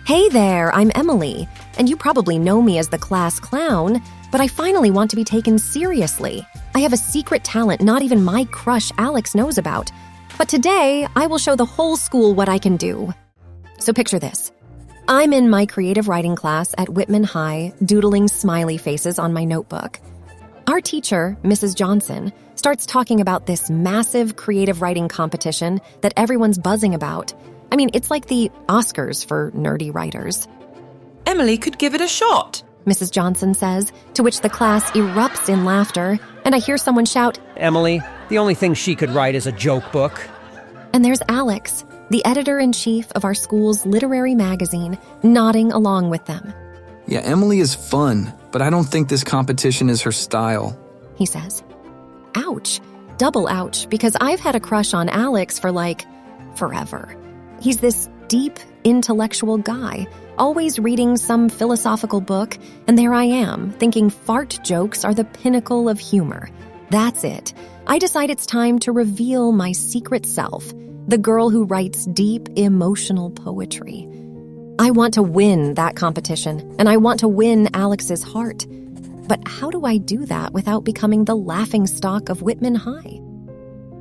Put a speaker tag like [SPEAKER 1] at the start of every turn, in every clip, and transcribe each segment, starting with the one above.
[SPEAKER 1] Hey there, I'm Emily, and you probably know me as the class clown, but I finally want to be taken seriously. I have a secret talent not even my crush Alex knows about. But today, I will show the whole school what I can do. So picture this. I'm in my creative writing class at Whitman High, doodling smiley faces on my notebook. Our teacher, Mrs. Johnson, starts talking about this massive creative writing competition that everyone's buzzing about. I mean, it's like the Oscars for nerdy writers.
[SPEAKER 2] Emily could give it a shot,
[SPEAKER 1] Mrs. Johnson says, to which the class erupts in laughter, and I hear someone shout,
[SPEAKER 3] Emily, the only thing she could write is a joke book.
[SPEAKER 1] And there's Alex, the editor-in-chief of our school's literary magazine, nodding along with them.
[SPEAKER 4] Yeah, Emily is fun, but I don't think this competition is her style,
[SPEAKER 1] he says. Ouch. Double ouch, because I've had a crush on Alex for forever. He's this deep, intellectual guy, always reading some philosophical book, and there I am, thinking fart jokes are the pinnacle of humor. That's it. I decide it's time to reveal my secret self, the girl who writes deep, emotional poetry. I want to win that competition, and I want to win Alex's heart. But how do I do that without becoming the laughingstock of Whitman High?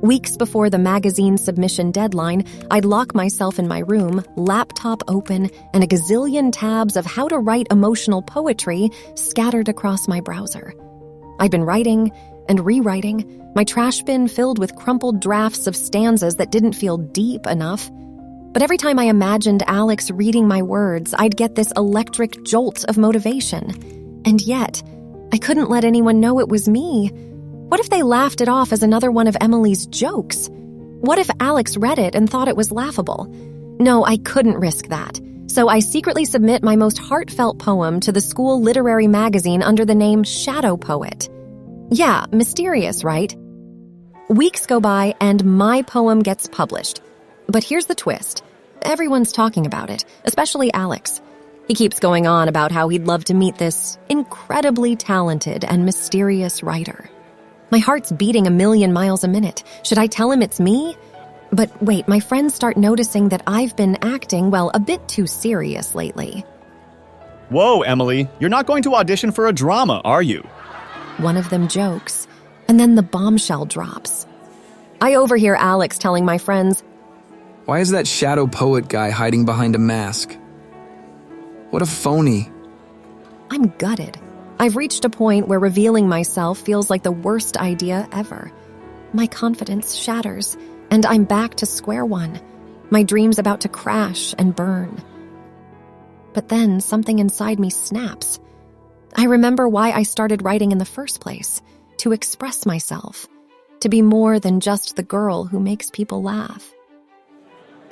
[SPEAKER 1] Weeks before the magazine submission deadline, I'd lock myself in my room, laptop open, and a gazillion tabs of how to write emotional poetry scattered across my browser. I'd been writing and rewriting, my trash bin filled with crumpled drafts of stanzas that didn't feel deep enough. But every time I imagined Alex reading my words, I'd get this electric jolt of motivation. And yet, I couldn't let anyone know it was me. What if they laughed it off as another one of Emily's jokes? What if Alex read it and thought it was laughable? No, I couldn't risk that. So I secretly submit my most heartfelt poem to the school literary magazine under the name Shadow Poet. Yeah, mysterious, right? Weeks go by and my poem gets published. But here's the twist. Everyone's talking about it, especially Alex. He keeps going on about how he'd love to meet this incredibly talented and mysterious writer. My heart's beating 1,000,000 miles a minute. Should I tell him it's me? But wait, my friends start noticing that I've been acting, a bit too serious lately.
[SPEAKER 5] Whoa, Emily, you're not going to audition for a drama, are you?
[SPEAKER 1] One of them jokes, and then the bombshell drops. I overhear Alex telling my friends,
[SPEAKER 4] Why is that shadow poet guy hiding behind a mask? What a phony.
[SPEAKER 1] I'm gutted. I've reached a point where revealing myself feels like the worst idea ever. My confidence shatters, and I'm back to square one. My dreams about to crash and burn. But then something inside me snaps. I remember why I started writing in the first place, to express myself, to be more than just the girl who makes people laugh.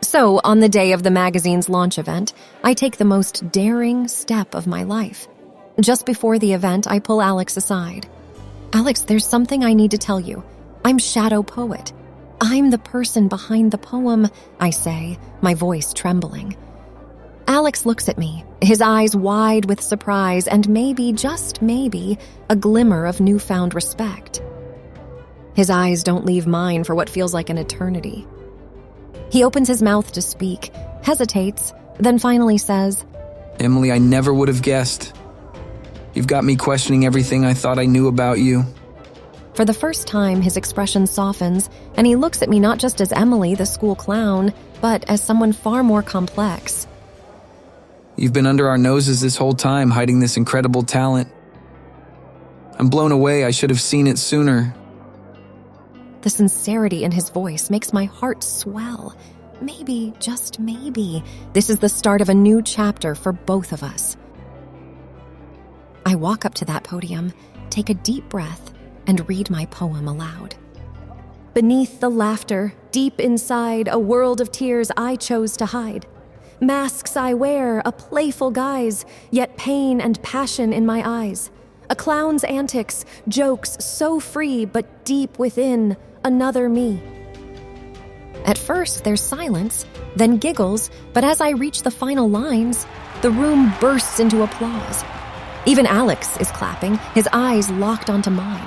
[SPEAKER 1] So, on the day of the magazine's launch event, I take the most daring step of my life. Just before the event, I pull Alex aside. Alex, there's something I need to tell you. I'm Shadow Poet. I'm the person behind the poem, I say, my voice trembling. Alex looks at me, his eyes wide with surprise and maybe, just maybe, a glimmer of newfound respect. His eyes don't leave mine for what feels like an eternity. He opens his mouth to speak, hesitates, then finally says,
[SPEAKER 4] Emily, I never would have guessed. You've got me questioning everything I thought I knew about you.
[SPEAKER 1] For the first time, his expression softens, and he looks at me not just as Emily, the school clown, but as someone far more complex.
[SPEAKER 4] You've been under our noses this whole time, hiding this incredible talent. I'm blown away. I should have seen it sooner.
[SPEAKER 1] The sincerity in his voice makes my heart swell. Maybe, just maybe, this is the start of a new chapter for both of us. I walk up to that podium, take a deep breath, and read my poem aloud. Beneath the laughter, deep inside a world of tears I chose to hide. Masks I wear, a playful guise, yet pain and passion in my eyes. A clown's antics, jokes so free but deep within, another me. At first, there's silence, then giggles, but as I reach the final lines, the room bursts into applause. Even Alex is clapping, his eyes locked onto mine.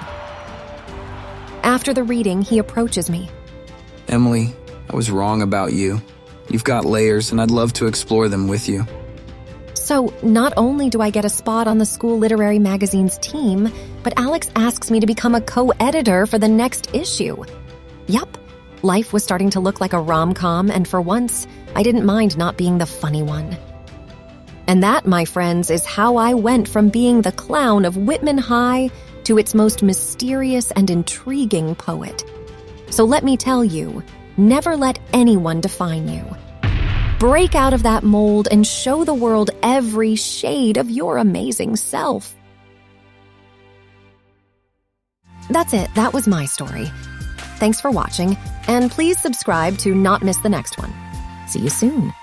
[SPEAKER 1] After the reading, he approaches me.
[SPEAKER 4] Emily, I was wrong about you. You've got layers, and I'd love to explore them with you.
[SPEAKER 1] So not only do I get a spot on the school literary magazine's team, but Alex asks me to become a co-editor for the next issue. Yup, life was starting to look like a rom-com, and for once, I didn't mind not being the funny one. And that, my friends, is how I went from being the clown of Whitman High to its most mysterious and intriguing poet. So let me tell you, never let anyone define you. Break out of that mold and show the world every shade of your amazing self. That's it. That was my story. Thanks for watching, and please subscribe to not miss the next one. See you soon.